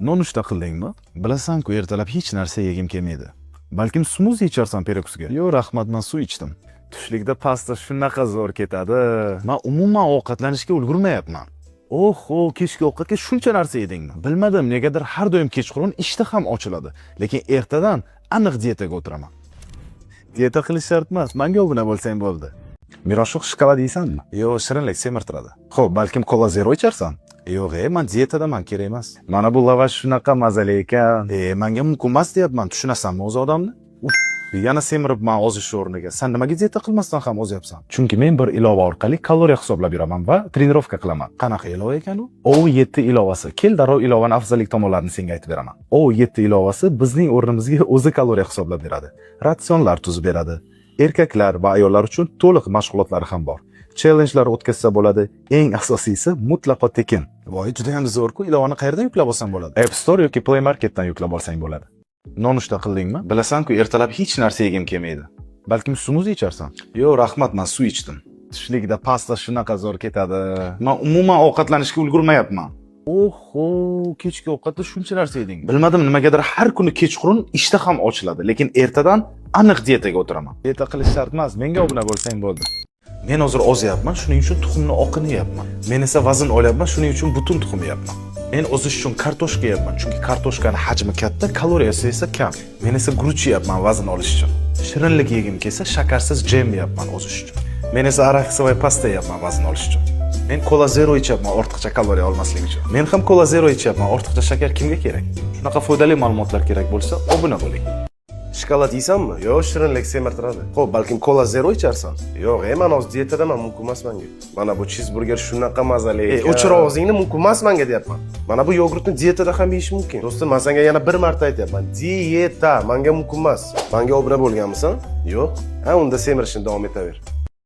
Nonushta qildingmi? Bilasan-ku, ertalab hech narsa yegim kelmaydi. Balkim smuzi icharsan peroksiga. Yo'q, rahmat, men suv ichdim. Tushlikda pasta shunaqa zo'r ketadi. Men umuman ovqatlanishga ulgurmayapman. Oho, kechki ovqatga shuncha narsa yedingmi? Bilmadim, negadir har doim kechqurun ishtaham ochiladi, lekin ertadan aniq diyetaga o'tiraman. Diyeta qilish shart emas, menga obuna bo'lsang bo'ldi. Miroshiq shokolad yeysanmi? Yo'q, shirinlik semirtiradi. Xo'p, balkim kola zero icharsan? Yo'q, men diyetadaman, kerak emas. Mana bu lavash shunaqa mazali ekan. Menga mumkin emas deyapman, tushunasanmi o'zi odamni? Yana semiribman ozish o'rniga. Sen nimaga diyeta qilmasdan ham ozyapsan? Chunki men bir ilova orqali kaloriya hisoblab yuraman va trenirovka qilaman. Qanaqa ilova ekan u? O7 ilovasi. Kel darrov ilovani afzallik tomonlarini senga aytib beraman. O7 ilovasi bizning o'rnimizga o'zi kaloriya hisoblab beradi. Ratsionlar tuzib beradi. Erkaklar va ayollar uchun to'liq mashg'ulotlari ham bor. Challenge'lar o'tkazsa bo'ladi. Eng asosiysi mutlaqo tekin. Voy, juda ham zo'r-ku. Ilovani qayerdan yuklab olsam bo'ladi? App Store yoki Play Marketdan yuklab olsang bo'ladi. Nonushta qildingmi? Bilasan-ku, ertalab hech narsa yegim kelmaydi. Balkim smuzi icharsan? Yo'q, rahmat, men suv ichdim. Tushlikda pasta shunaqa zo'r ketadi. Men umuman ovqatlanishga ulgurmayapman. Oho, kechki ovqatda shuncha narsa yeding. Bilmadim, nimagadir har kuni kechqurun ishtaham ochiladi, lekin ertadan aniq diyetaga o'tiraman. Diyeta qilish shart emas, menga obuna bo'lsang bo'ldi. Men hozir ozyapman, shuning uchun tuxumni oqini yeyapman. Men esa vazn olyapman, shuning uchun butun tuxum yeyapman. Men o'zish uchun kartoshka yeyapman, chunki kartoshkaning hajmi katta, kaloriyasi esa kam. Men esa guruch yeyapman vazn olish uchun. Shirinlik yegim kelsa, shakarsiz jem yeyapman o'zish uchun. Men esa araxisovoy pasta yeyapman vazn olish uchun. Men kola zero ichyapman ortiqcha kaloriya olmaslik uchun. Men ham kola zero ichyapman, ortiqcha shakar kimga kerak? Shunaqa foydali ma'lumotlar kerak bo'lsa, obuna bo'ling. Shokolad yeysanmi? Yo'q, shirinlik semirtiradi. Xo'p, balkim kola zero icharsan? Yo'q, men hozir diyetadaman, mumkin emas menga. Mana bu cheeseburger shunaqa mazali ekan. O'chir og'zingni, mumkin emas menga deyapman. Mana bu yogurtni dietada ham yeyish mumkin. Do'stim, men senga yana bir marta aytyapman. Diyeta menga mumkin emas. Menga obuna bo'lganmisan? Yo'q. Ha, unda semirishni davom etaver.